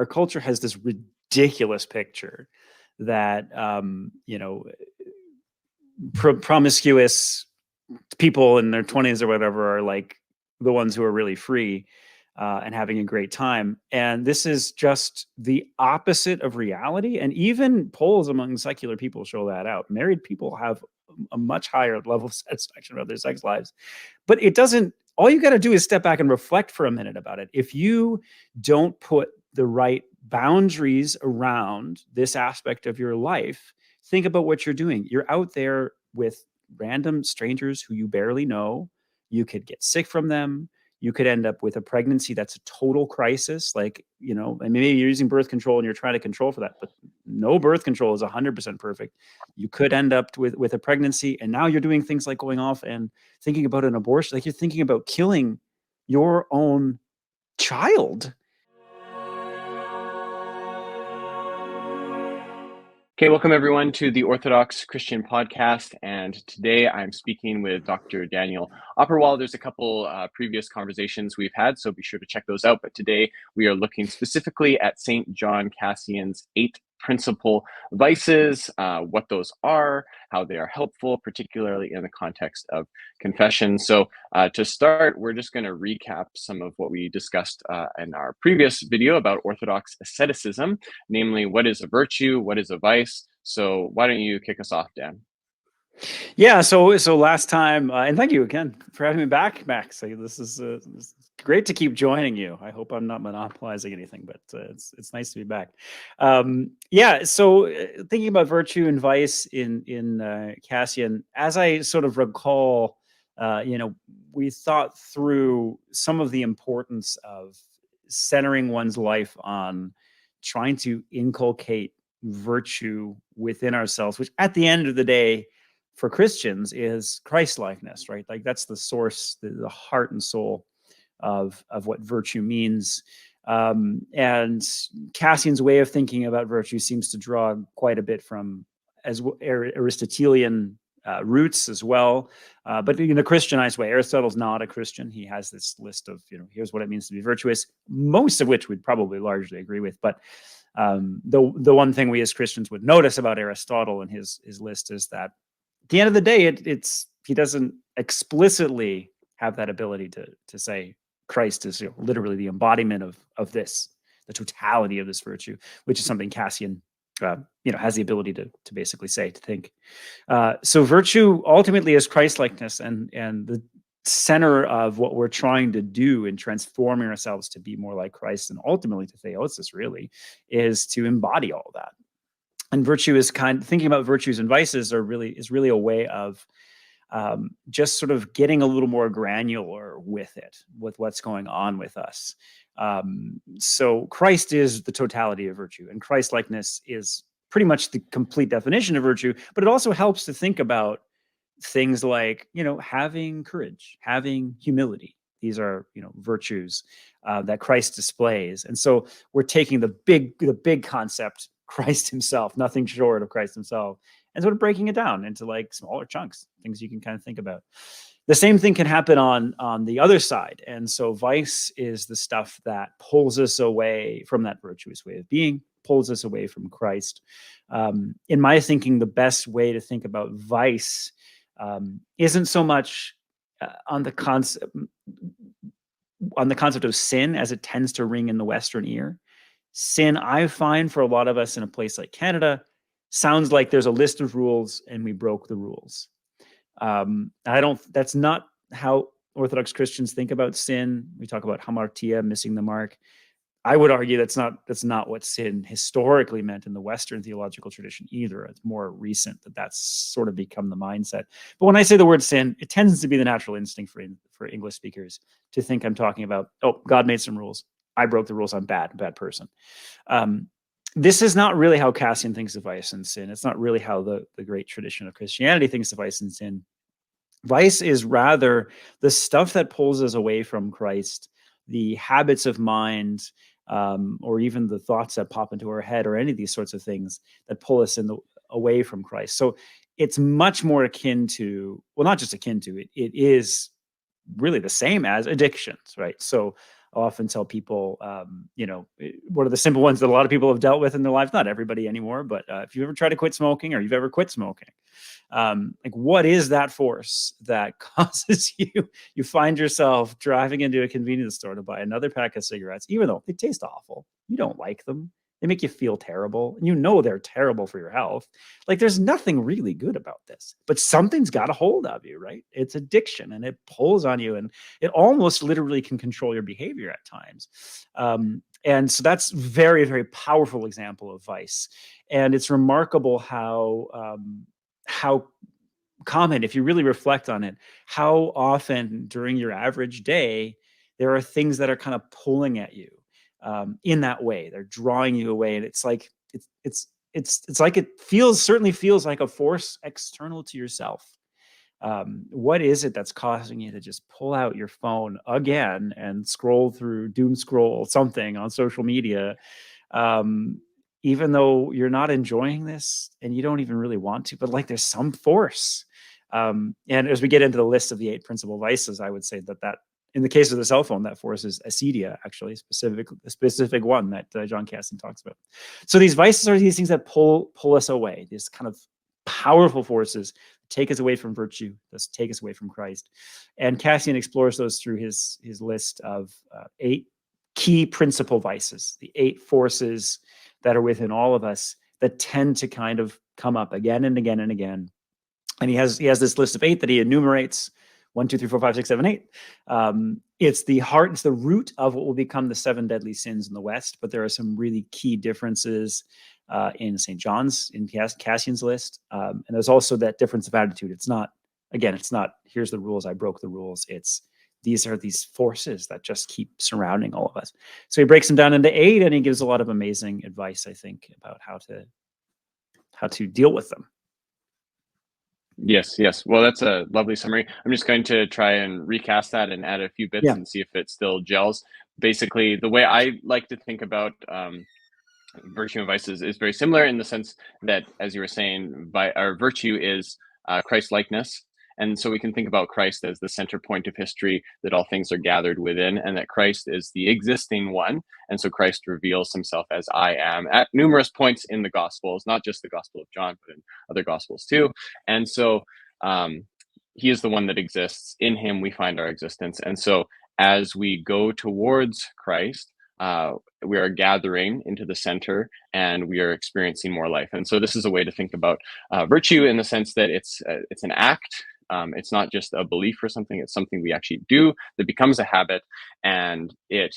our culture has this ridiculous picture that, promiscuous people in their 20s or whatever are like the ones who are really free and having a great time. And this is just the opposite of reality. And even polls among secular people show that out. Married people have a much higher level of satisfaction about their sex lives. But it doesn't, all you got to do is step back and reflect for a minute about it. If you don't put the right boundaries around this aspect of your life, think about what you're doing. You're out there with random strangers who you barely know. You could get sick from them. You could end up with a pregnancy that's a total crisis. Like, and maybe you're using birth control and you're trying to control for that, but no birth control is 100% perfect. You could end up with a pregnancy, and now you're doing things like going off and thinking about an abortion. Like, you're thinking about killing your own child. Okay, welcome everyone to the Orthodox Christian podcast, and today I'm speaking with Dr. Daniel Opperwall. There's a couple previous conversations we've had, so be sure to check those out, but today we are looking specifically at St John Cassian's 8 principal vices, what those are, how they are helpful, particularly in the context of confession. So to start, we're just going to recap some of what we discussed in our previous video about Orthodox asceticism, namely what is a virtue, what is a vice. So why don't you kick us off, Dan? Yeah, so last time, and thank you again for having me back, Max. This is great to keep joining you. I hope I'm not monopolizing anything, but it's nice to be back. So thinking about virtue and vice in Cassian, as I sort of recall, we thought through some of the importance of centering one's life on trying to inculcate virtue within ourselves, which at the end of the day, for Christians, is Christ-likeness, right? Like, that's the source, the heart and soul of what virtue means. And Cassian's way of thinking about virtue seems to draw quite a bit from Aristotelian roots as well, but in a Christianized way. Aristotle's not a Christian. He has this list of, here's what it means to be virtuous, most of which we'd probably largely agree with. But the one thing we as Christians would notice about Aristotle and his list is that at the end of the day, he doesn't explicitly have that ability to say Christ is literally the embodiment of this, the totality of this virtue, which is something Cassian has the ability to basically say, to think. So virtue ultimately is Christ-likeness, and the center of what we're trying to do in transforming ourselves to be more like Christ, and ultimately to theosis, really, is to embody all that. And virtue is thinking about virtues and vices is really a way of just sort of getting a little more granular with what's going on with us. So Christ is the totality of virtue, and Christ-likeness is pretty much the complete definition of virtue, but it also helps to think about things like, having courage, having humility. These are, virtues that Christ displays. And so we're taking the big concept, Christ himself, nothing short of Christ himself, and sort of breaking it down into like smaller chunks, things you can kind of think about. The same thing can happen on the other side. And so vice is the stuff that pulls us away from that virtuous way of being, pulls us away from Christ. In my thinking, the best way to think about vice isn't so much on the concept of sin as it tends to ring in the Western ear. Sin, I find, for a lot of us in a place like Canada, sounds like there's a list of rules and we broke the rules. That's not how Orthodox Christians think about sin. We talk about hamartia, missing the mark. I would argue that's not what sin historically meant in the Western theological tradition either. It's more recent that's sort of become the mindset. But when I say the word sin, it tends to be the natural instinct for English speakers to think I'm talking about, God made some rules. I broke the rules. I'm bad person. This is not really how Cassian thinks of vice and sin. It's not really how the great tradition of Christianity thinks of vice and sin. Vice is rather the stuff that pulls us away from Christ, the habits of mind, or even the thoughts that pop into our head, or any of these sorts of things that pull us away from Christ. So it's much more akin to, well, not just akin to, it is really the same as addictions, right? So I often tell people, one of the simple ones that a lot of people have dealt with in their lives, not everybody anymore, but if you ever try to quit smoking or you've ever quit smoking, like what is that force that causes you find yourself driving into a convenience store to buy another pack of cigarettes, even though they taste awful, you don't like them, they make you feel terrible, and you know they're terrible for your health. Like there's nothing really good about this, but something's got a hold of you, right? It's addiction, and it pulls on you, and it almost literally can control your behavior at times. And so that's very, very powerful example of vice. And it's remarkable how common, if you really reflect on it, how often during your average day, there are things that are kind of pulling at you in that way. They're drawing you away. And it's like, it's like it certainly feels like a force external to yourself. What is it that's causing you to just pull out your phone again and doom scroll something on social media, even though you're not enjoying this and you don't even really want to, but like there's some force. And as we get into the list of the 8 principal vices, I would say that in the case of the cell phone, that force is acedia, actually, a specific one that John Cassian talks about. So these vices are these things that pull us away, these kind of powerful forces take us away from virtue, thus take us away from Christ. And Cassian explores those through his list of 8 key principal vices, the 8 forces that are within all of us that tend to kind of come up again and again and again. And he has this list of 8 that he enumerates: 1, 2, 3, 4, 5, 6, 7, 8. It's the heart, it's the root of what will become the 7 deadly sins in the West. But there are some really key differences in St. John's, in Cassian's list. And there's also that difference of attitude. It's not, here's the rules, I broke the rules. These are these forces that just keep surrounding all of us. So he breaks them down into 8, and he gives a lot of amazing advice, I think, about how to deal with them. Yes. Well, that's a lovely summary. I'm just going to try and recast that and add a few bits and see if it still gels. Basically, the way I like to think about virtue and vices is very similar in the sense that, as you were saying, our virtue is Christ-likeness. And so we can think about Christ as the center point of history, that all things are gathered within, and that Christ is the existing one. And so Christ reveals himself as I am at numerous points in the Gospels, not just the Gospel of John, but in other Gospels too. And so he is the one that exists. In him, we find our existence. And so as we go towards Christ, we are gathering into the center, and we are experiencing more life. And so this is a way to think about virtue in the sense that it's an act. It's not just a belief or something. It's something we actually do that becomes a habit, and it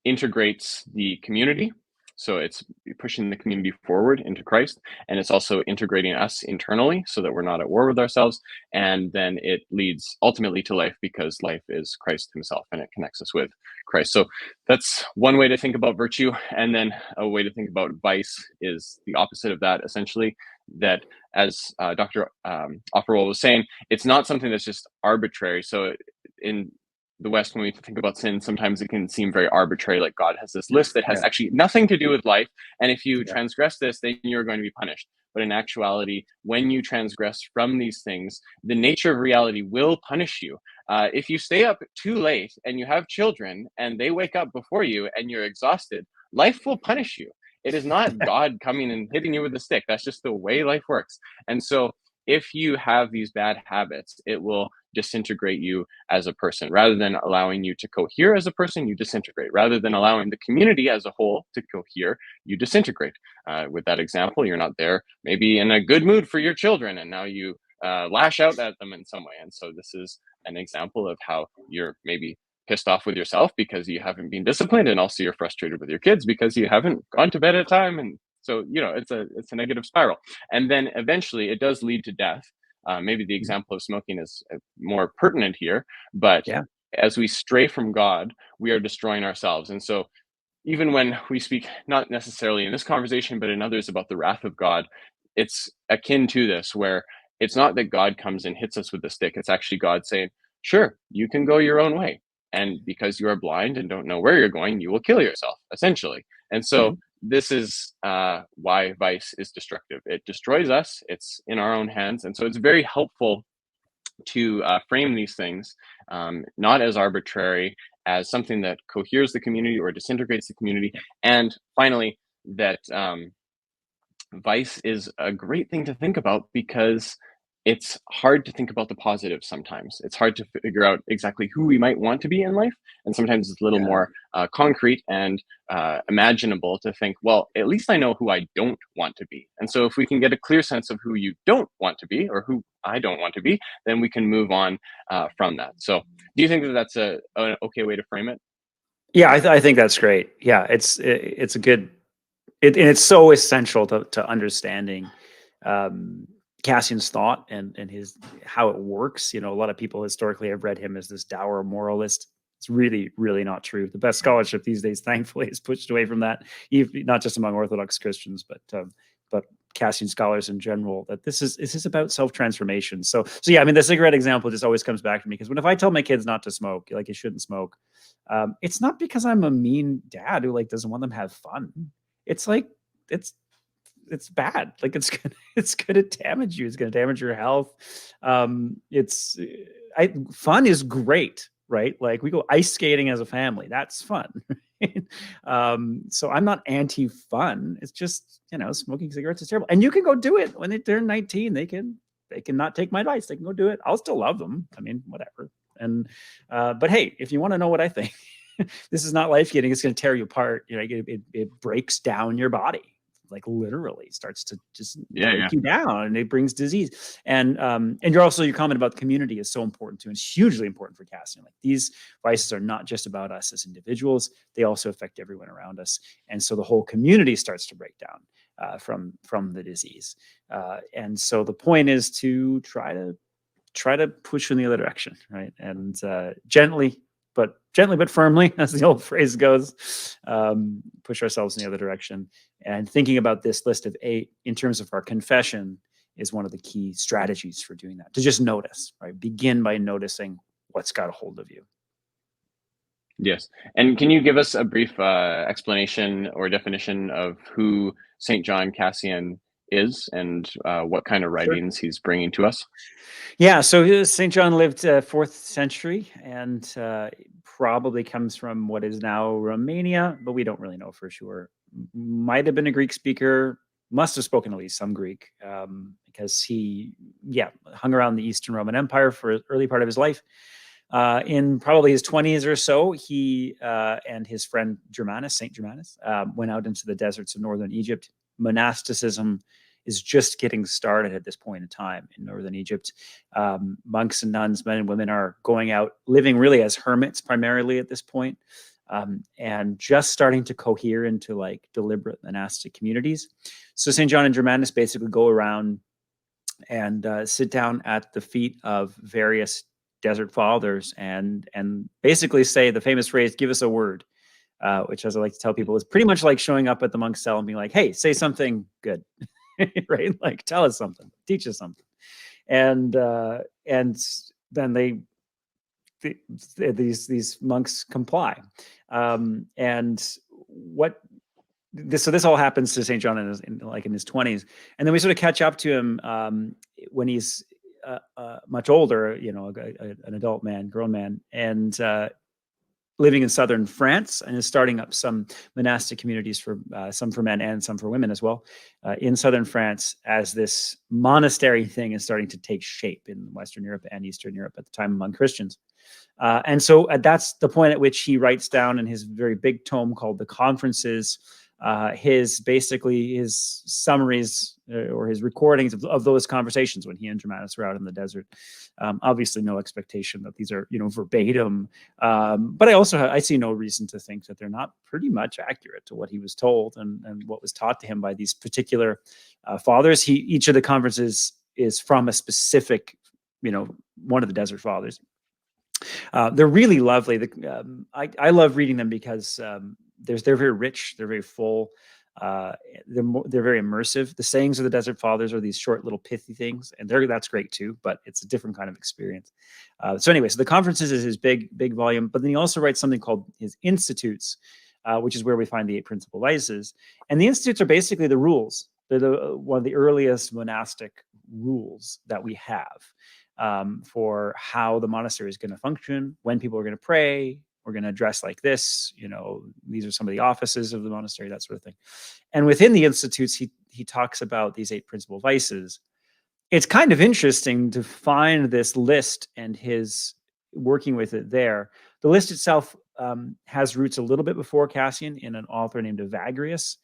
integrates the community. So it's pushing the community forward into Christ, and it's also integrating us internally so that we're not at war with ourselves. And then it leads ultimately to life, because life is Christ himself, and it connects us with Christ. So that's one way to think about virtue. And then a way to think about vice is the opposite of that, essentially, that as Dr. Opperwall was saying, it's not something that's just arbitrary. So in the West, when we think about sin, sometimes it can seem very arbitrary, like God has this list that has actually nothing to do with life, and if you transgress this, then you're going to be punished. But in actuality, when you transgress from these things, the nature of reality will punish you. If you stay up too late and you have children and they wake up before you and you're exhausted, life will punish you. It is not God coming and hitting you with a stick. That's just the way life works. And so if you have these bad habits, it will disintegrate you as a person. Rather than allowing you to cohere as a person, you disintegrate. Rather than allowing the community as a whole to cohere, you disintegrate. With that example, you're not there maybe in a good mood for your children, and now you lash out at them in some way. And so this is an example of how you're maybe pissed off with yourself because you haven't been disciplined, and also you're frustrated with your kids because you haven't gone to bed at time. And so, it's a negative spiral. And then eventually it does lead to death. Maybe the example of smoking is more pertinent here, but as we stray from God, we are destroying ourselves. And so even when we speak, not necessarily in this conversation, but in others, about the wrath of God, it's akin to this, where it's not that God comes and hits us with the stick. It's actually God saying, sure, you can go your own way. And because you are blind and don't know where you're going, you will kill yourself, essentially. And so this is why vice is destructive. It destroys us. It's in our own hands. And so it's very helpful to frame these things not as arbitrary as something that coheres the community or disintegrates the community. And finally, that vice is a great thing to think about because it's hard to think about the positive sometimes. It's hard to figure out exactly who we might want to be in life. And sometimes it's a little more concrete and imaginable to think, well, at least I know who I don't want to be. And so if we can get a clear sense of who you don't want to be or who I don't want to be, then we can move on from that. So do you think that that's an okay way to frame it? Yeah, I think that's great. Yeah, it's a good, and it's so essential to understanding Cassian's thought and his how it works. You know, a lot of people historically have read him as this dour moralist. It's really, really not true. The best scholarship these days, thankfully, is pushed away from that, even, not just among Orthodox Christians, but Cassian scholars in general. That this is about self transformation. So yeah, I mean, the cigarette example just always comes back to me because if I tell my kids not to smoke, like you shouldn't smoke, it's not because I'm a mean dad who like doesn't want them to have fun. It's like it's bad. Like it's gonna damage you. It's gonna damage your health. It's fun is great, right? Like we go ice skating as a family. That's fun. Right? So I'm not anti-fun. It's just, you know, smoking cigarettes is terrible. And you can go do it when they turn 19. They can not take my advice. They can go do it. I'll still love them. I mean, whatever. And but hey, if you want to know what I think, this is not life giving. It's going to tear you apart. You know, it breaks down your body, like literally starts to just break you down, and it brings disease. And your comment about the community is so important too. And it's hugely important for Cassian. Like these vices are not just about us as individuals; they also affect everyone around us. And so the whole community starts to break down from the disease. And so the point is to try to push in the other direction, right? And gently but firmly, as the old phrase goes, push ourselves in the other direction. And thinking about this list of 8 in terms of our confession is one of the key strategies for doing that. To just notice, right? Begin by noticing what's got a hold of you. Yes. And can you give us a brief explanation or definition of who St. John Cassian is and what kind of writings he's bringing to us? Yeah, so St. John lived 4th century and probably comes from what is now Romania, but we don't really know for sure. Might have been a Greek speaker, must have spoken at least some Greek, because he, hung around the Eastern Roman Empire for an early part of his life. In probably his 20s or so, he and his friend Germanus, St. Germanus, went out into the deserts of northern Egypt. Monasticism is just getting started at this point in time in northern Egypt. Monks and nuns, men and women, are going out, living really as hermits primarily at this point, and just starting to cohere into like deliberate monastic communities. So St. John and Germanus basically go around and sit down at the feet of various desert fathers and basically say the famous phrase, "Give us a word," which, as I like to tell people, is pretty much like showing up at the monk's cell and being like, "Hey, say something good." Right? Like, tell us something, teach us something. And then these monks comply. And so this all happens to St. John in his 20s. And then we sort of catch up to him when he's much older, you know, an adult man, grown man, and living in southern France, and is starting up some monastic communities for some for men and some for women as well in southern France, as this monastery thing is starting to take shape in Western Europe and Eastern Europe at the time among Christians. And so that's the point at which he writes down in his very big tome called The Conferences, his summaries or his recordings of those conversations when he and Germanus were out in the desert. Obviously, no expectation that these are, you know, verbatim, but I see no reason to think that they're not pretty much accurate to what he was told and what was taught to him by these particular fathers. Each of the conferences is from a specific, you know, one of the desert fathers. They're really lovely. I love reading them because they're very rich. They're very full. They're very immersive. The sayings of the Desert Fathers are these short little pithy things, and that's great too, but it's a different kind of experience. So anyway, so the Conferences is his big volume, but then he also writes something called his Institutes, which is where we find the 8 principal vices. And the Institutes are basically the rules. They're one of the earliest monastic rules that we have for how the monastery is going to function, when people are going to pray, We're going to dress like this. These are some of the offices of the monastery, that sort of thing. And within the institutes, he talks about these 8 principal vices. It's kind of interesting to find this list and his working with it there. The list itself has roots a little bit before Cassian in an author named Evagrius.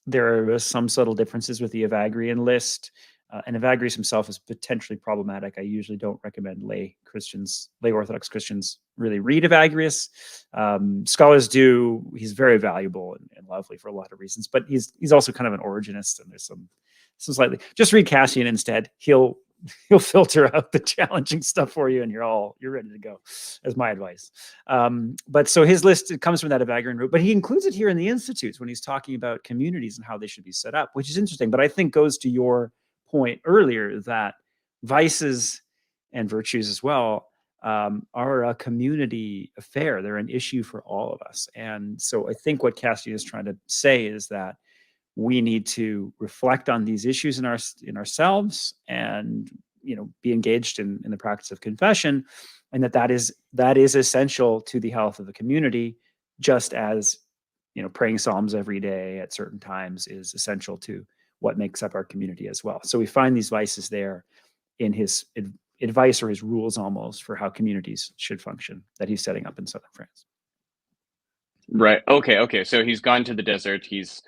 There are some subtle differences with the Evagrian list, and Evagrius himself is potentially problematic. I usually don't recommend lay Orthodox Christians really read Evagrius. Scholars do. He's very valuable and lovely for a lot of reasons, but he's also kind of an originist, and there's some slightly. Just read Cassian instead. He'll filter out the challenging stuff for you, and you're ready to go, as my advice. But so his list, it comes from that Evagrian root, but he includes it here in the institutes when he's talking about communities and how they should be set up, which is interesting, but I think goes to your point earlier that vices and virtues as well are a community affair. They're an issue for all of us. And so I think what Cassian is trying to say is that we need to reflect on these issues in ourselves, and be engaged in the practice of confession, and that is essential to the health of the community, just as praying psalms every day at certain times is essential to what makes up our community as well. So we find these vices there in his advice, or his rules almost, for how communities should function, that he's setting up in southern France. Right. Okay. So he's gone to the desert. He's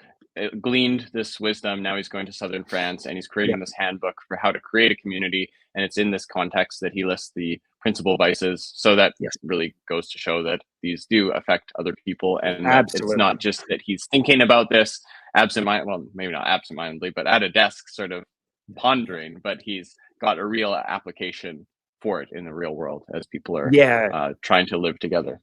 gleaned this wisdom. Now he's going to southern France, and he's creating this handbook for how to create a community. And it's in this context that he lists the principal vices. So that really goes to show that these do affect other people, and it's not just that he's thinking about this maybe not absentmindedly, but at a desk sort of pondering, but he's got a real application for it in the real world as people are trying to live together.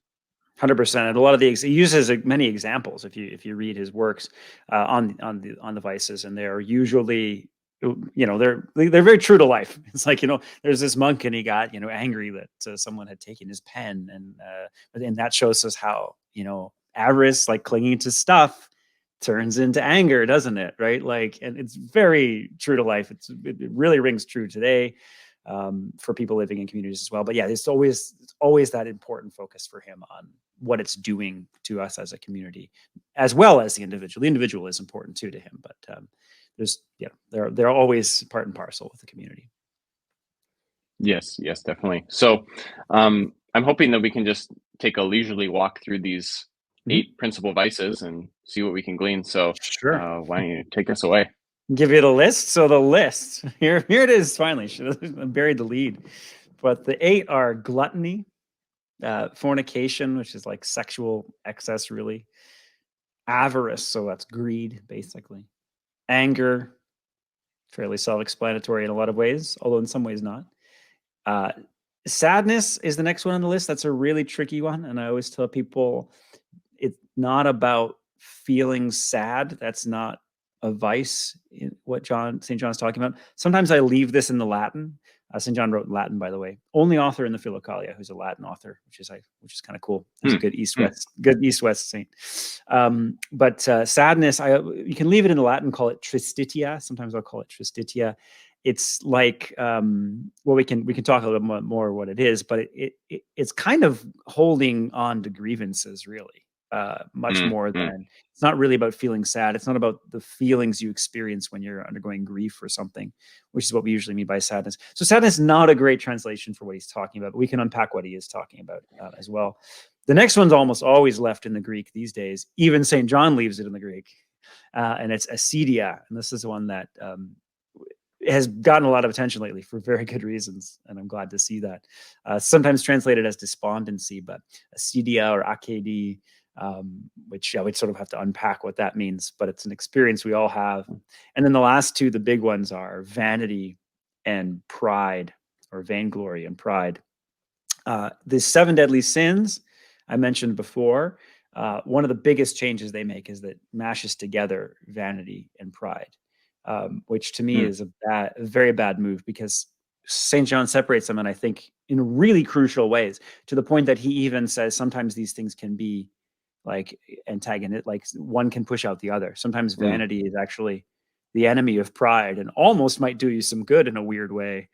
100%. And a lot of he uses many examples if you read his works on the vices, and they're usually they're very true to life. It's like there's this monk, and he got angry that someone had taken his pen, and that shows us how avarice, like clinging to stuff, turns into anger, doesn't it? Right? And it's very true to life. It really rings true today for people living in communities as well. But it's always that important focus for him on what it's doing to us as a community, as well as the individual. The individual is important too to him, but they're always part and parcel with the community. Yes, definitely. So I'm hoping that we can just take a leisurely walk through these 8 principal vices and see what we can glean. So sure. Why don't you take us away? Give you the list. So the list, here it is. Finally, should have buried the lead. But the 8 are gluttony, fornication, which is like sexual excess, really. Avarice, so that's greed, basically. Anger, fairly self-explanatory in a lot of ways, although in some ways not. Sadness is the next one on the list. That's a really tricky one, and I always tell people it's not about feeling sad. That's not a vice in what St. John is talking about. Sometimes I leave this in the Latin. St. John wrote in Latin, by the way. Only author in the Philokalia who's a Latin author, which is kind of cool. He's a good East-West saint. But sadness, you can leave it in the Latin, call it tristitia. Sometimes I'll call it tristitia. It's like, we can talk a little bit more what it is, but it's kind of holding on to grievances, really. Much more than, it's not really about feeling sad. It's not about the feelings you experience when you're undergoing grief or something, which is what we usually mean by sadness. So sadness is not a great translation for what he's talking about, but we can unpack what he is talking about as well. The next one's almost always left in the Greek these days. Even St. John leaves it in the Greek, and it's acedia. And this is one that has gotten a lot of attention lately for very good reasons, and I'm glad to see that. Sometimes translated as despondency, but acedia or akedi, which we'd sort of have to unpack what that means, but it's an experience we all have. And then the last 2, the big ones, are vanity and pride, or vainglory and pride. The 7 deadly sins I mentioned before, one of the biggest changes they make is that mashes together vanity and pride, which to me is a very bad move, because St. John separates them, and I think in really crucial ways, to the point that he even says sometimes these things can be like antagonist, like one can push out the other. Sometimes vanity is actually the enemy of pride, and almost might do you some good in a weird way,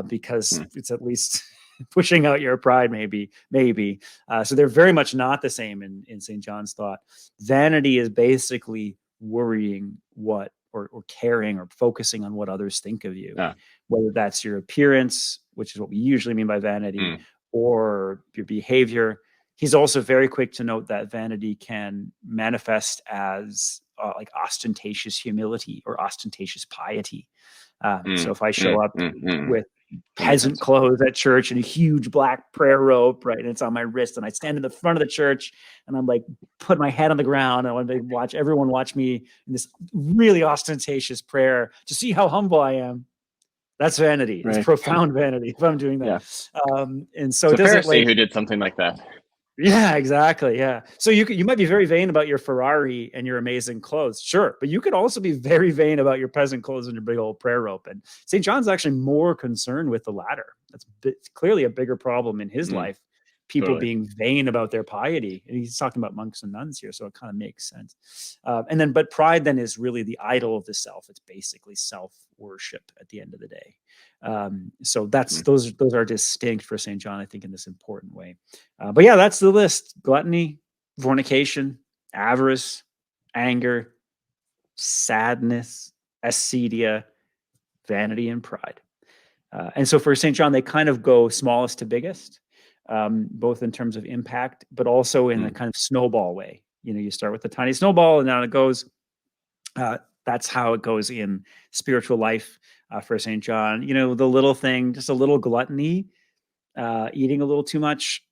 because it's at least pushing out your pride, maybe. So they're very much not the same in St. John's thought. Vanity is basically worrying what, or caring or focusing on what others think of you, whether that's your appearance, which is what we usually mean by vanity, or your behavior. He's also very quick to note that vanity can manifest as like ostentatious humility or ostentatious piety. So if I show up with peasant clothes at church and a huge black prayer rope, right, and it's on my wrist, and I stand in the front of the church and I'm like, put my head on the ground, and I want to watch everyone watch me in this really ostentatious prayer to see how humble I am. That's vanity. It's profound vanity if I'm doing that. And so it's a Pharisee who did something like that. Yeah, exactly. Yeah. So you might be very vain about your Ferrari and your amazing clothes. Sure. But you could also be very vain about your peasant clothes and your big old prayer rope. And St. John's actually more concerned with the latter. That's clearly a bigger problem in his life. People being vain about their piety. And he's talking about monks and nuns here, so it kind of makes sense. But pride then is really the idol of the self. It's basically self-worship at the end of the day. So that's those are distinct for St. John, I think, in this important way. But yeah, that's the list: gluttony, fornication, avarice, anger, sadness, acedia, vanity, and pride. And so for St. John, they kind of go smallest to biggest. Both in terms of impact, but also in a kind of snowball way. You start with a tiny snowball and down it goes. That's how it goes in spiritual life for St. John. The little thing, just a little gluttony, eating a little too much,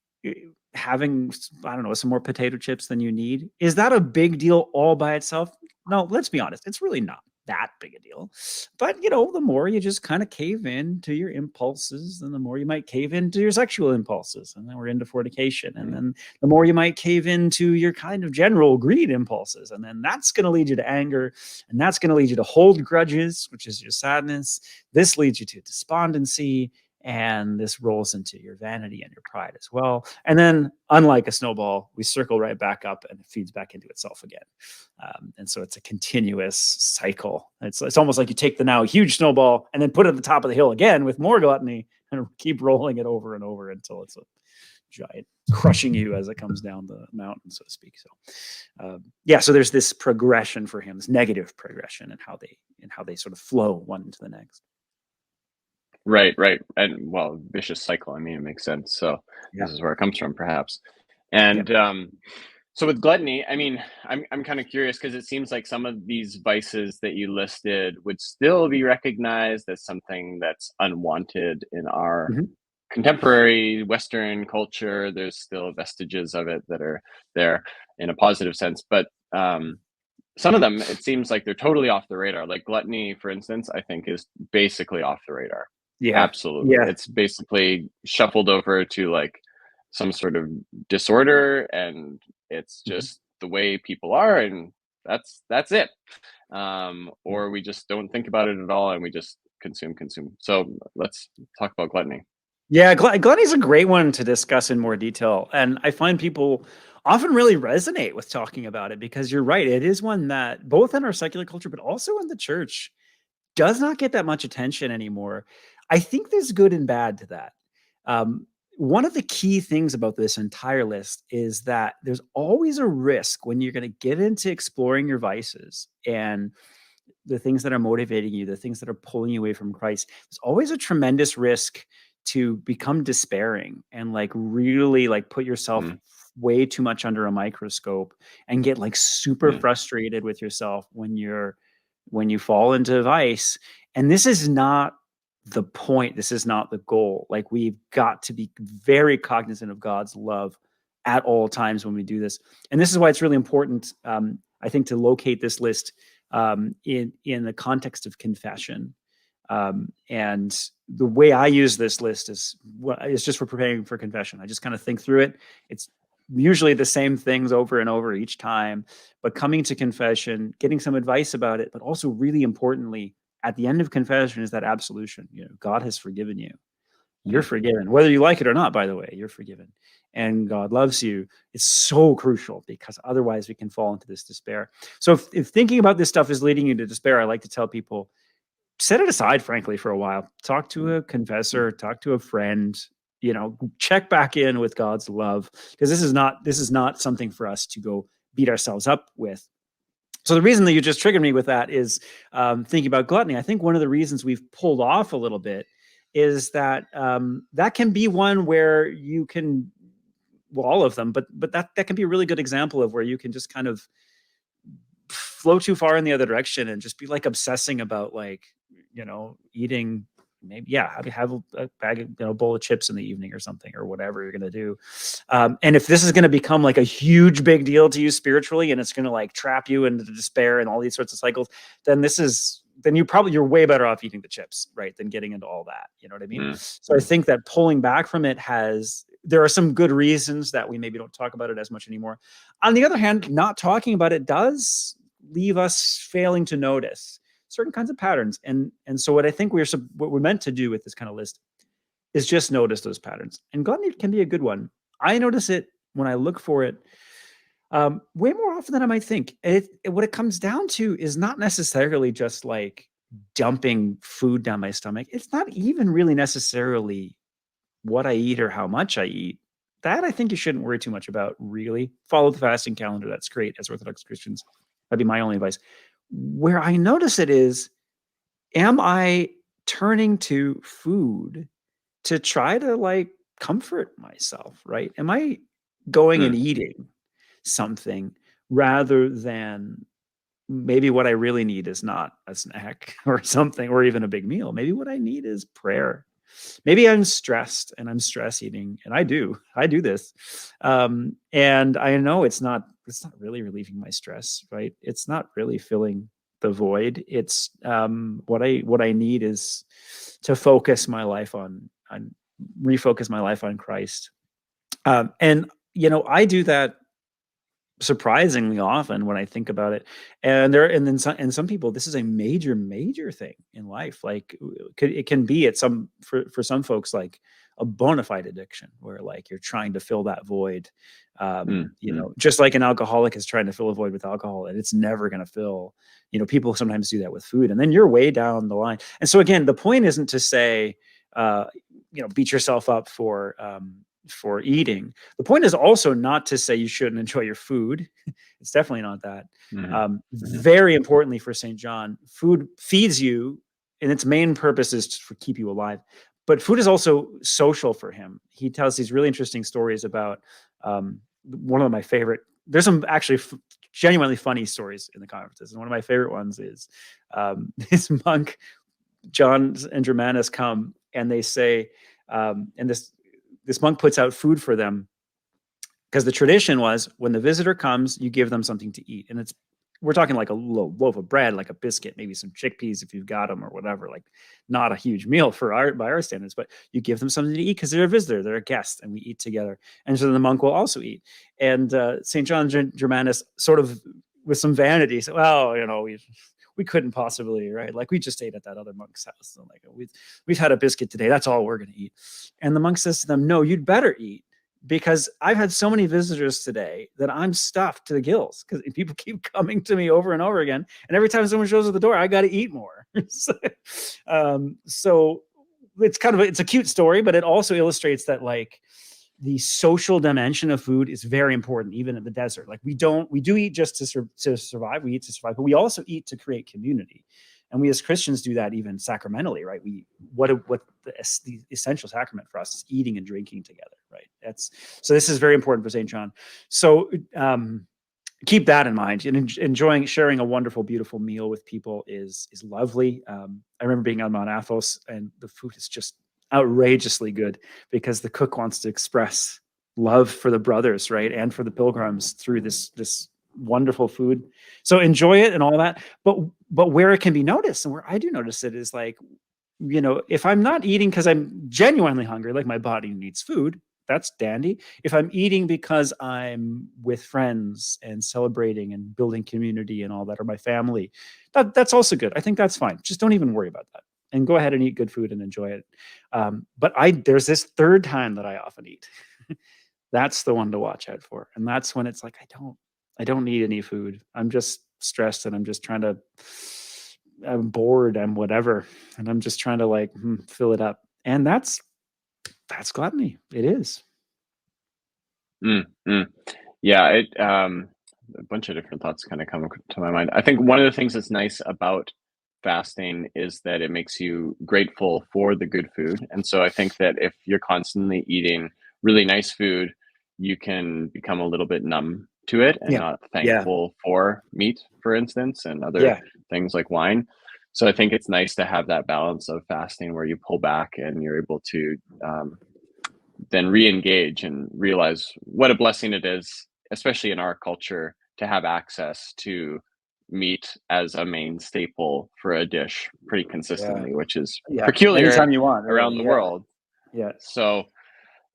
having, I don't know, some more potato chips than you need. Is that a big deal all by itself? No, let's be honest. It's really not that big a deal. But, the more you just kind of cave in to your impulses, and the more you might cave into your sexual impulses. And then we're into fornication. And then the more you might cave into your kind of general greed impulses. And then that's going to lead you to anger. And that's going to lead you to hold grudges, which is your sadness. This leads you to despondency. And this rolls into your vanity and your pride as well. And then, unlike a snowball, we circle right back up and it feeds back into itself again. And so it's a continuous cycle. It's almost like you take the now huge snowball and then put it at the top of the hill again with more gluttony and keep rolling it over and over until it's a giant crushing you as it comes down the mountain, so to speak. So so there's this progression for him, this negative progression, and how they sort of flow one into the next. Right. And vicious cycle. I mean, it makes sense. So this is where it comes from, perhaps. And so with gluttony, I mean, I'm kind of curious because it seems like some of these vices that you listed would still be recognized as something that's unwanted in our contemporary Western culture. There's still vestiges of it that are there in a positive sense, but some of them, it seems like they're totally off the radar. Like gluttony, for instance, I think is basically off the radar. Yeah, absolutely. Yeah. It's basically shuffled over to like some sort of disorder, and it's just the way people are, and that's it. Or we just don't think about it at all, and we just consume. So let's talk about gluttony. Yeah, gluttony is a great one to discuss in more detail, and I find people often really resonate with talking about it because you're right. It is one that both in our secular culture, but also in the church, does not get that much attention anymore. I think there's good and bad to that. One of the key things about this entire list is that there's always a risk when you're going to get into exploring your vices and the things that are motivating you, the things that are pulling you away from Christ. There's always a tremendous risk to become despairing and like really like put yourself way too much under a microscope and get like super frustrated with yourself when you fall into vice. And this is not the point. This is not the goal. Like, we've got to be very cognizant of God's love at all times when we do this. And this is why it's really important, I think, to locate this list in the context of confession. And the way I use this list is just for preparing for confession. I just kind of think through it. It's usually the same things over and over each time, but coming to confession, getting some advice about it, but also really importantly, at the end of confession is that absolution. God has forgiven you. You're forgiven, whether you like it or not, by the way, you're forgiven. And God loves you. It's so crucial because otherwise we can fall into this despair. So if thinking about this stuff is leading you to despair, I like to tell people, set it aside, frankly, for a while. Talk to a confessor, talk to a friend, check back in with God's love, because this is not something for us to go beat ourselves up with. So the reason that you just triggered me with that is thinking about gluttony. I think one of the reasons we've pulled off a little bit is that that can be one where you can, well, all of them, but that can be a really good example of where you can just kind of flow too far in the other direction and just be like obsessing about eating, maybe have a bag of bowl of chips in the evening or something, or whatever you're going to do. And if this is going to become like a huge big deal to you spiritually, and it's going to like trap you into despair and all these sorts of cycles, then you're way better off eating the chips, right, than getting into all that. You know what I mean? So I think that pulling back from it there are some good reasons that we maybe don't talk about it as much anymore. On the other hand, not talking about it does leave us failing to notice certain kinds of patterns. And so what I think what we're meant to do with this kind of list is just notice those patterns. And gluttony can be a good one. I notice it when I look for it way more often than I might think. What it comes down to is not necessarily just like dumping food down my stomach. It's not even really necessarily what I eat or how much I eat. That I think you shouldn't worry too much about, really. Follow the fasting calendar. That's great as Orthodox Christians. That'd be my only advice. Where I notice it is, am I turning to food to try to like comfort myself, right? Am I going and eating something rather than maybe what I really need is not a snack or something, or even a big meal. Maybe what I need is prayer. Maybe I'm stressed and I'm stress eating, and I do this. And I know it's not really relieving my stress, right? It's not really filling the void. It's what I need is to refocus my life on Christ. And I do that surprisingly often when I think about it. And some people, this is a major thing in life. Like it can be for some folks like a bona fide addiction, where like you're trying to fill that void. Just like an alcoholic is trying to fill a void with alcohol, and it's never going to fill. People sometimes do that with food, and then you're way down the line. And so again, the point isn't to say, beat yourself up for eating. The point is also not to say you shouldn't enjoy your food. It's definitely not that. Very importantly for St. John, food feeds you, and its main purpose is to keep you alive. But food is also social for him. He tells these really interesting stories about one of my favorite. There's some actually genuinely funny stories in the conferences, and one of my favorite ones is this monk, John and Germanus, come and they say, and this monk puts out food for them, because the tradition was when the visitor comes, you give them something to eat. And we're talking like a loaf of bread, like a biscuit, maybe some chickpeas if you've got them or whatever, like not a huge meal by our standards, but you give them something to eat because they're a visitor, they're a guest, and we eat together. And so the monk will also eat. And St. John Germanus, sort of with some vanity, said, well, we couldn't possibly, right? Like we just ate at that other monk's house. So like we've had a biscuit today. That's all we're going to eat. And the monk says to them, no, you'd better eat, because I've had so many visitors today that I'm stuffed to the gills, because people keep coming to me over and over again. And every time someone shows at the door, I got to eat more. So it's a cute story, but it also illustrates that like the social dimension of food is very important, even in the desert. Like we do eat just to survive. We eat to survive, but we also eat to create community. And we as Christians do that even sacramentally, right? What the essential sacrament for us is eating and drinking together, right? So this is very important for St. John. So keep that in mind. And sharing a wonderful, beautiful meal with people is lovely. I remember being on Mount Athos, and the food is just outrageously good, because the cook wants to express love for the brothers, right, and for the pilgrims through this wonderful food. So enjoy it and all that. But where it can be noticed, and where I do notice it, is like, if I'm not eating because I'm genuinely hungry, like my body needs food, that's dandy. If I'm eating because I'm with friends and celebrating and building community and all that, or my family, that's also good. I think that's fine. Just don't even worry about that, and go ahead and eat good food and enjoy it. But there's this third time that I often eat. That's the one to watch out for. And that's when it's like, I don't need any food. I'm just stressed, and I'm bored, I'm whatever. And I'm just trying to like fill it up. And that's that's gluttony. It is. Yeah, a bunch of different thoughts kind of come to my mind. I think one of the things that's nice about fasting is that it makes you grateful for the good food. And so I think that if you're constantly eating really nice food, you can become a little bit numb to it and Yeah. not thankful for meat, for instance, and other Yeah. things like wine. So I think it's nice to have that balance of fasting where you pull back and you're able to then re-engage and realize what a blessing it is, especially in our culture, to have access to meat as a main staple for a dish pretty consistently, which is peculiar Anytime you want, around really. the world. Yeah. So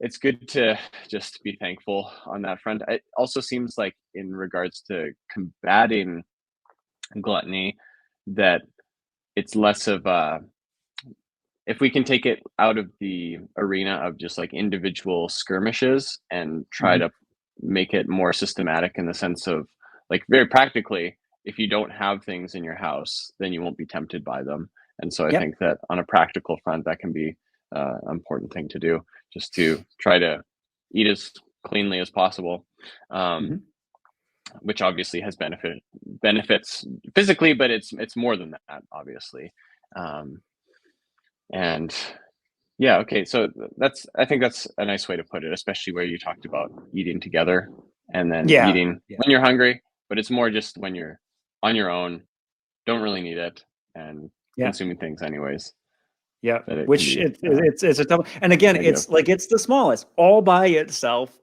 it's good to just be thankful on that front. It also seems like in regards to combating gluttony, that it's less of a, if we can take it out of the arena of just like individual skirmishes and try Mhm. to make it more systematic in the sense of, like, very practically, if you don't have things in your house, then you won't be tempted by them. And so I Yep. think that on a practical front, that can be an important thing to do, just to try to eat as cleanly as possible, Mhm. which obviously has benefits physically, but it's more than that, obviously. And yeah, okay. So I think that's a nice way to put it, especially where you talked about eating together and then Yeah. eating Yeah. when you're hungry, but it's more just when you're on your own, don't really need it, and Yeah. consuming things anyways, Yeah, that it can which be it's a tough, and again, negative. it's the smallest. All by itself,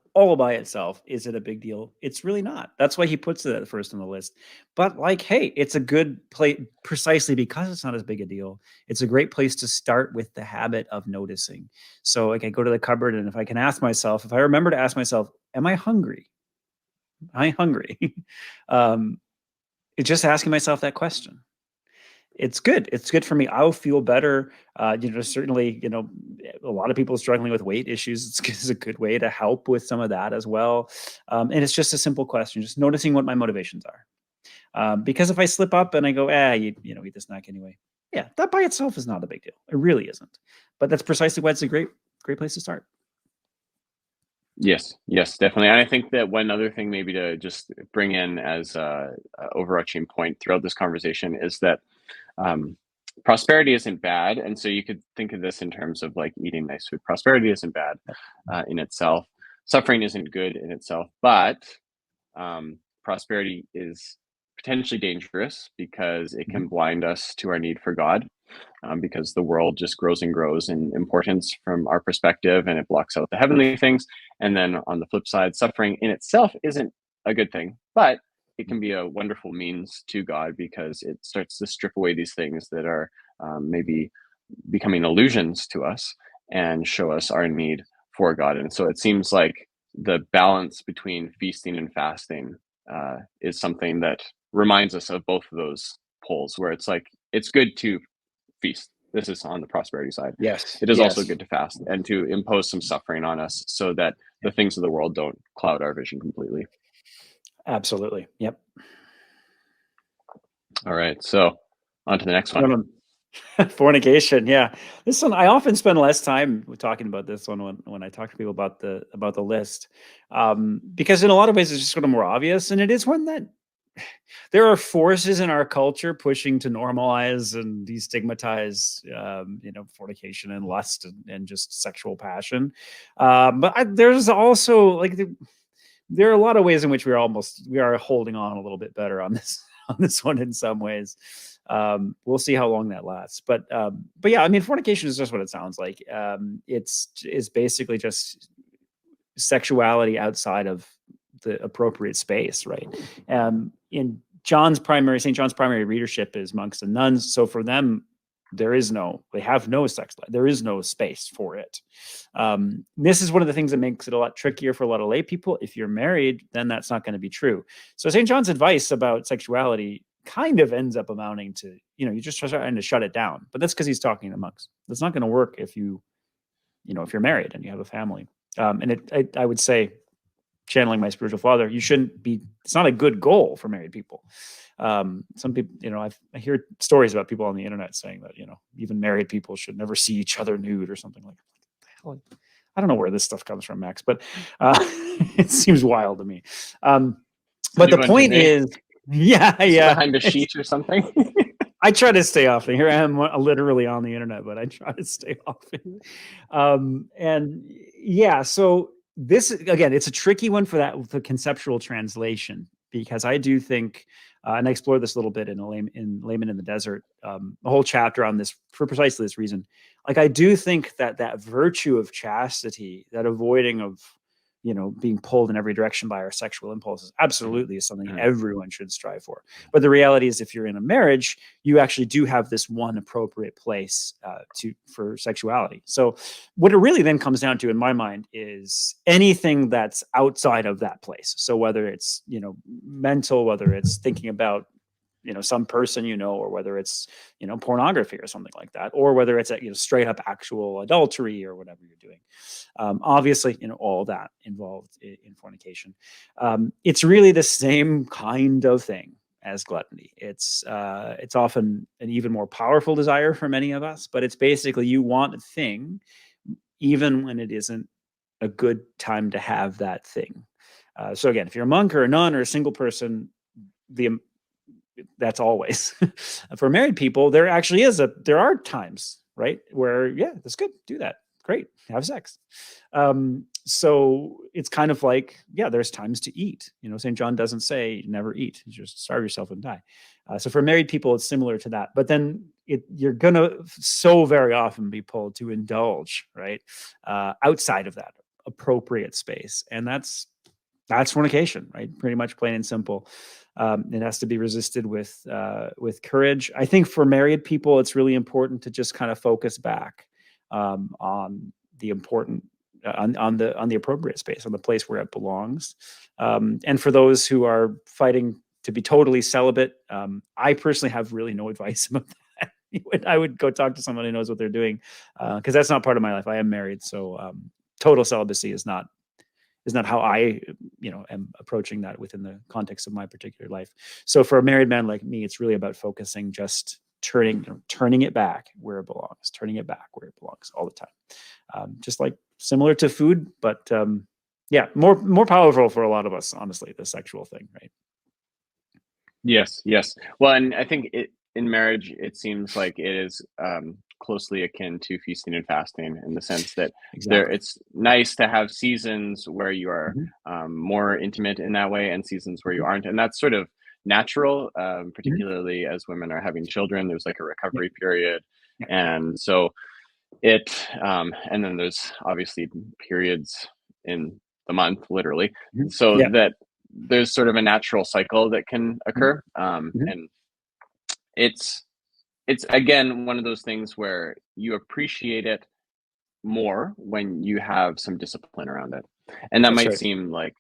is it a big deal? It's really not. That's why he puts it at first on the list. But like, hey, it's a good place precisely because it's not as big a deal. It's a great place to start with the habit of noticing. So like I go to the cupboard, and if I can ask myself, if I remember to ask myself, am I hungry? Am I hungry? um, it's just asking myself that question. It's good. It's good for me. I'll feel better. Certainly, a lot of people struggling with weight issues. It's a good way to help with some of that as well. And it's just a simple question, just noticing what my motivations are. Because if I slip up and I go, eat the snack anyway. Yeah, that by itself is not a big deal. It really isn't. But that's precisely why it's a great place to start. Yes, yes, definitely. And I think that one other thing maybe to just bring in as a overarching point throughout this conversation is that um, prosperity isn't bad. And so you could think of this in terms of like eating nice food. Prosperity isn't bad in itself. Suffering isn't good in itself, but prosperity is potentially dangerous because it Mhm. can blind us to our need for God, because the world just grows and grows in importance from our perspective and it blocks out the heavenly things. And then on the flip side, suffering in itself isn't a good thing, but it can be a wonderful means to God because it starts to strip away these things that are maybe becoming illusions to us and show us our need for God. And so it seems like the balance between feasting and fasting is something that reminds us of both of those poles, where it's like it's good to feast. This is on the prosperity side. Yes. It is also Yes. good to fast and to impose some suffering on us so that the things of the world don't cloud our vision completely. Absolutely. Yep. All right. So on to the next one. No, no. Fornication, yeah. This one, I often spend less time talking about this one when I talk to people about the list, because in a lot of ways it's just sort of more obvious, and it is one that there are forces in our culture pushing to normalize and destigmatize, fornication and lust and just sexual passion. There's also there are a lot of ways in which we are holding on a little bit better on this on this one in some ways. We'll see how long that lasts, but yeah, I mean, fornication is just what it sounds like. It's basically just sexuality outside of the appropriate space, right? In St. John's primary readership is monks and nuns, so for them, they have no sex life. There is no space for it. This is one of the things that makes it a lot trickier for a lot of lay people. If you're married, then that's not going to be true. So St. John's advice about sexuality kind of ends up amounting to, you just trying to shut it down. But that's because he's talking to monks. That's not going to work if if you're married and you have a family. I would say, channeling my spiritual father, it's not a good goal for married people. Some people, I hear stories about people on the internet saying that, even married people should never see each other nude or something like that. I don't know where this stuff comes from, Max, but it seems wild to me. But the Anyone point today? is, yeah, Behind a sheet or something. I try to stay off. Here I am, literally on the internet, but I try to stay off. And yeah, so this again, it's a tricky one for that, the conceptual translation, because I do think, and I explore this a little bit in Layman in the Desert, a whole chapter on this for precisely this reason. Like, I do think that virtue of chastity, that avoiding of, being pulled in every direction by our sexual impulses, absolutely is something everyone should strive for. But the reality is, if you're in a marriage, you actually do have this one appropriate place for sexuality. So what it really then comes down to, in my mind, is anything that's outside of that place. So whether it's, mental, whether it's thinking about, some person, or whether it's, pornography or something like that, or whether it's, straight up actual adultery or whatever you're doing. Obviously, all that involved in fornication. It's really the same kind of thing as gluttony. It's often an even more powerful desire for many of us, but it's basically, you want a thing, even when it isn't a good time to have that thing. So again, if you're a monk or a nun or a single person, that's always. For married people, there are times, right, where, yeah, that's good, do that, great, have sex. So it's kind of like, yeah, there's times to eat. St. John doesn't say never eat, you just starve yourself and die. So for married people, it's similar to that. But then you're gonna so very often be pulled to indulge, right, outside of that appropriate space, and that's fornication, right? Pretty much, plain and simple. It has to be resisted with courage. I think for married people, it's really important to just kind of focus back on the important, on the appropriate space, on the place where it belongs. And for those who are fighting to be totally celibate, I personally have really no advice about that. I would go talk to someone who knows what they're doing, because that's not part of my life. I am married, so total celibacy is not how I, am approaching that within the context of my particular life. So for a married man like me, it's really about focusing, just turning it back where it belongs, all the time. Just like similar to food, but yeah, more powerful for a lot of us, honestly, the sexual thing, right? Yes. Well, and I think in marriage, it seems like it is closely akin to feasting and fasting, in the sense that it's nice to have seasons where you are more intimate in that way, and seasons where you aren't, and that's sort of natural, particularly as women are having children. There's like a recovery period, and so and then there's obviously periods in the month, literally, so that there's sort of a natural cycle that can occur, and it's again one of those things where you appreciate it more when you have some discipline around it, and that might seem like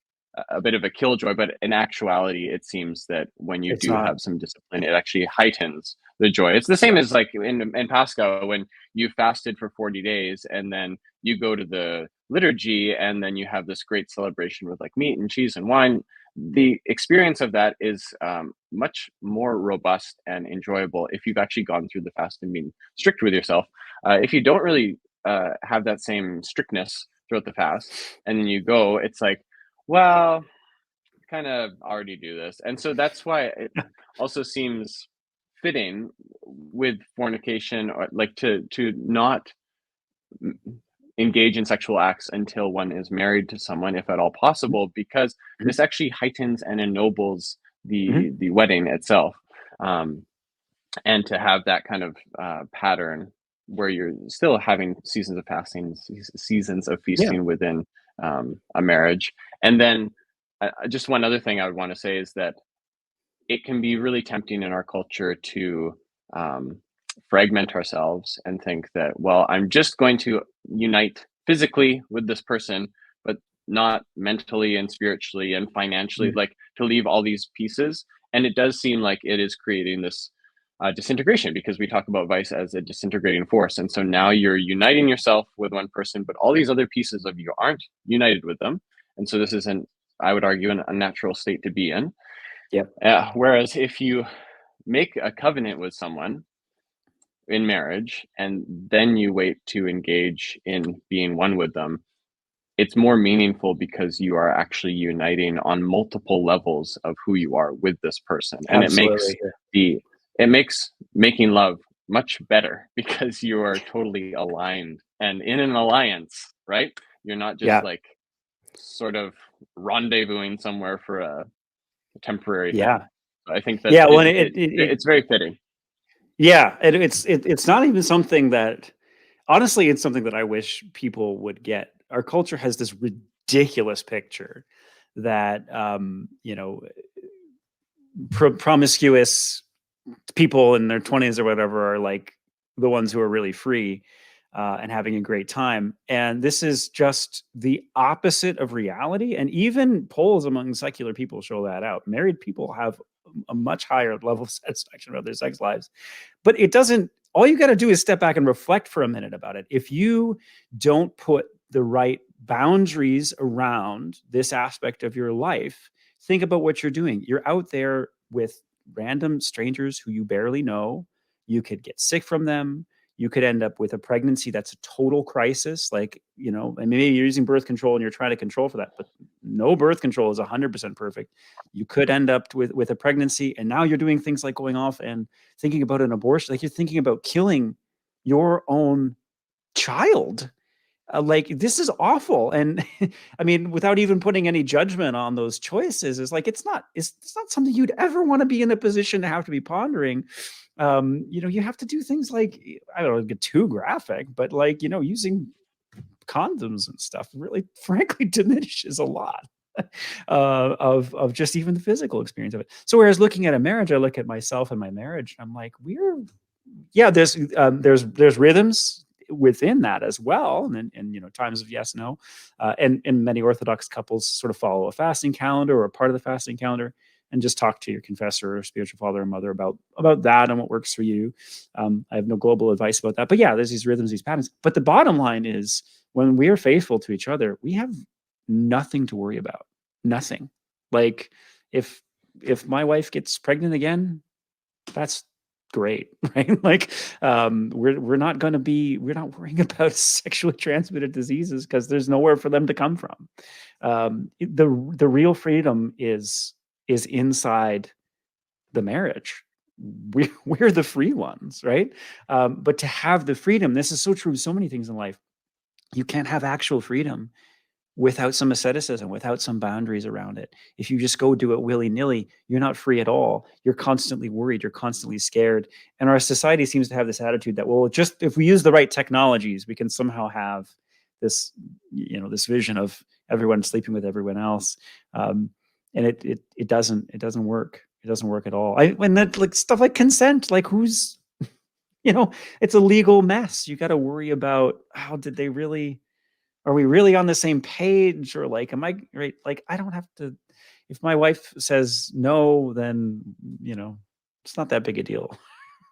a bit of a killjoy, but in actuality, it seems that when you have some discipline, it actually heightens the joy. It's the same as like in Pascha, when you fasted for 40 days and then you go to the liturgy and then you have this great celebration with like meat and cheese and wine. The experience of that is much more robust and enjoyable if you've actually gone through the fast and been strict with yourself. If you don't really have that same strictness throughout the fast, and then you go, it's like, well, kind of already do this. And so that's why it also seems fitting with fornication, or like to not engage in sexual acts until one is married to someone, if at all possible, because this actually heightens and ennobles the wedding itself. And to have that kind of pattern where you're still having seasons of fasting, seasons of feasting within a marriage. And then just one other thing I would want to say is that it can be really tempting in our culture to fragment ourselves and think that, well, I'm just going to unite physically with this person, but not mentally and spiritually and financially, like to leave all these pieces. And it does seem like it is creating this disintegration, because we talk about vice as a disintegrating force. And so now you're uniting yourself with one person, but all these other pieces of you aren't united with them. And so this is I would argue, an unnatural state to be in. Whereas if you make a covenant with someone in marriage and then you wait to engage in being one with them, it's more meaningful because you are actually uniting on multiple levels of who you are with this person, and Absolutely. it makes making love much better because you are totally aligned and in an alliance, right? You're not just Yeah. like sort of rendezvousing somewhere for a temporary thing. Yeah. So I think that Yeah. Well, it's very fitting. yeah, it's not even something that, honestly, it's something that I wish people would get. Our culture has this ridiculous picture that promiscuous people in their 20s or whatever are like the ones who are really free and having a great time. And this is just the opposite of reality. And even polls among secular people show that out. Married people have a much higher level of satisfaction about their sex lives. But it doesn't, all you got to do is step back and reflect for a minute about it. If you don't put the right boundaries around this aspect of your life, think about what you're doing. You're out there with random strangers who you barely know. You could get sick from them. You could end up with a pregnancy that's a total crisis. Like, and maybe you're using birth control and you're trying to control for that, but no birth control is 100% perfect. You could end up with a pregnancy, and now you're doing things like going off and thinking about an abortion. Like, you're thinking about killing your own child. Like, this is awful. And I mean, without even putting any judgment on those choices, it's like, it's not something you'd ever want to be in a position to have to be pondering. You have to do things like, I don't know, get too graphic, but like, using condoms and stuff really, frankly, diminishes a lot of just even the physical experience of it. So whereas looking at a marriage, I look at myself and my marriage, I'm like, there's rhythms within that as well, and times of yes, no, and many Orthodox couples sort of follow a fasting calendar or a part of the fasting calendar, and just talk to your confessor or spiritual father or mother about that and what works for you. I have no global advice about that, but yeah, there's these rhythms, these patterns. But the bottom line is, when we are faithful to each other, we have nothing to worry about. Nothing. Like, if my wife gets pregnant again, that's great, right? Like, we're not worrying about sexually transmitted diseases because there's nowhere for them to come from. The real freedom is inside the marriage. We're the free ones, right? But to have the freedom, this is so true of so many things in life. You can't have actual freedom without some asceticism, without some boundaries around it. If you just go do it willy-nilly, you're not free at all. You're constantly worried, you're constantly scared. And our society seems to have this attitude that, well, just if we use the right technologies, we can somehow have this, this vision of everyone sleeping with everyone else. And it doesn't work. It doesn't work at all. When that, like, stuff like consent, like, who's, it's a legal mess. You got to worry about, are we really on the same page? Or like, am I right? Like, I don't have to, if my wife says no, then, it's not that big a deal.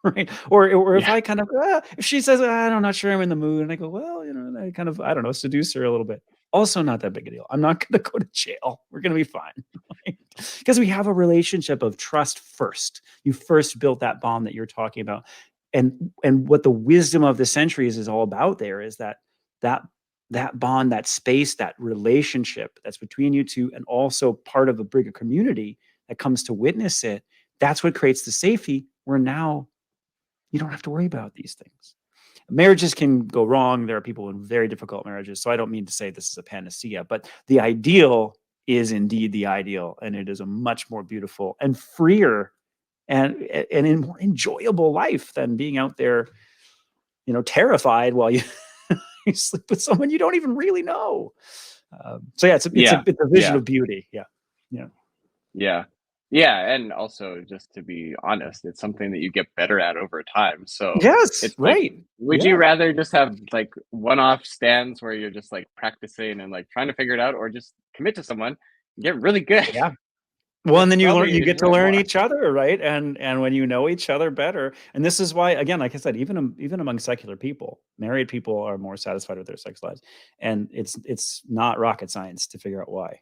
Right. Or if Yeah. I kind of, if she says, I'm not sure I'm in the mood, and I go, well, and I kind of, I don't know, seduce her a little bit. Also not that big a deal. I'm not going to go to jail. We're going to be fine. Because we have a relationship of trust first. You first built that bond that you're talking about. And what the wisdom of the centuries is all about there is that bond, that space, that relationship that's between you two, and also part of a bigger community that comes to witness it. That's what creates the safety where now you don't have to worry about these things. Marriages can go wrong. There are people in very difficult marriages. So I don't mean to say this is a panacea, but the ideal is indeed the ideal. And it is a much more beautiful and freer and more enjoyable life than being out there, terrified while you, you sleep with someone you don't even really know. So yeah, it's a vision Yeah. of beauty. Yeah. Yeah. Yeah. Yeah. And also, just to be honest, it's something that you get better at over time. So Yes. it's like, Right. would you Yeah. rather just have like one-off stands where you're just like practicing and like trying to figure it out, or just commit to someone and get really good? Yeah. Well, and You'll then probably you get to enjoy it learn more. each other, right? And when you know each other better, and this is why, again, like I said, even among secular people, married people are more satisfied with their sex lives, and it's not rocket science to figure out why.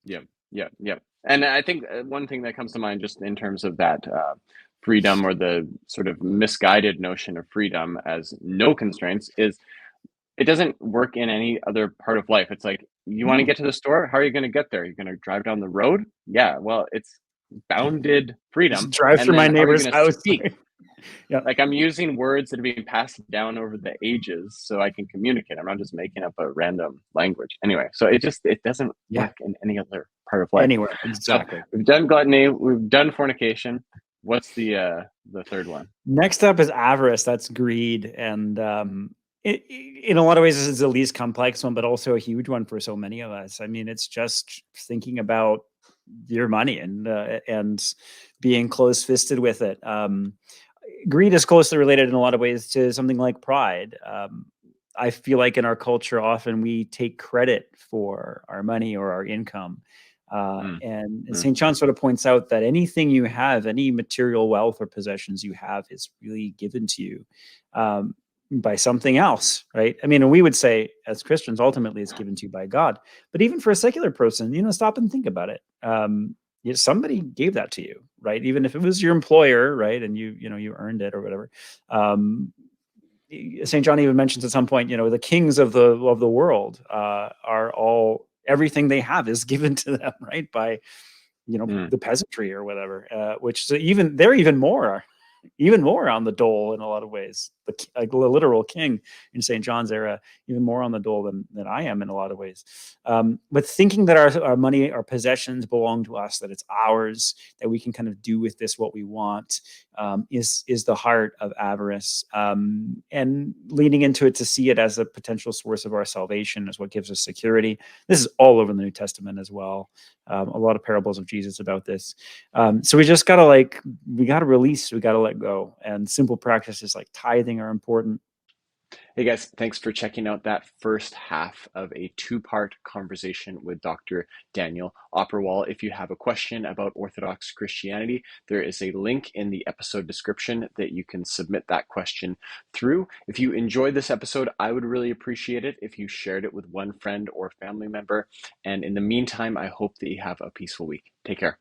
Yeah, yeah, yeah. And I think one thing that comes to mind just in terms of that freedom, or the sort of misguided notion of freedom as no constraints, is it doesn't work in any other part of life. It's like, you want to No, get to the store? How are you going to get there? You're going to drive down the road? Yeah, well, it's bounded just freedom. drive And through my then how are you neighbor's going to house. speak? Yeah, Like, I'm using words that are being passed down over the ages so I can communicate. I'm not just making up a random language. Anyway, so it doesn't yeah, work in any other part of life. anywhere, So exactly. we've done gluttony, we've done fornication. What's the third one? Next up is avarice. That's greed, and in a lot of ways, this is the least complex one, but also a huge one for so many of us. I mean, it's just thinking about your money and being close-fisted with it. Greed is closely related in a lot of ways to something like pride. I feel like in our culture, often we take credit for our money or our income. Mm, And mm, St. John sort of points out that anything you have, any material wealth or possessions you have, is really given to you by something else, right? I mean, and we would say as Christians, ultimately it's given to you by God. But even for a secular person, stop and think about it. Somebody gave that to you, right? Even if it was your employer, right, and you earned it or whatever. St. John even mentions at some point, the kings of the world are all, everything they have is given to them, right, by mm. the peasantry or whatever. Which they're even more on the dole in a lot of ways. The literal king in St. John's era, even more on the dole than I am in a lot of ways. But thinking that our money, our possessions belong to us, that it's ours, that we can kind of do with this what we want, is the heart of avarice. And leaning into it to see it as a potential source of our salvation is what gives us security. This is all over the New Testament as well. A lot of parables of Jesus about this. So we just gotta release, we gotta let go, and simple practices like tithing are important. Hey guys, thanks for checking out that first half of a two-part conversation with Dr. Daniel Opperwall. If you have a question about Orthodox Christianity, there is a link in the episode description that you can submit that question through. If you enjoyed this episode, I would really appreciate it if you shared it with one friend or family member. And in the meantime, I hope that you have a peaceful week. Take care.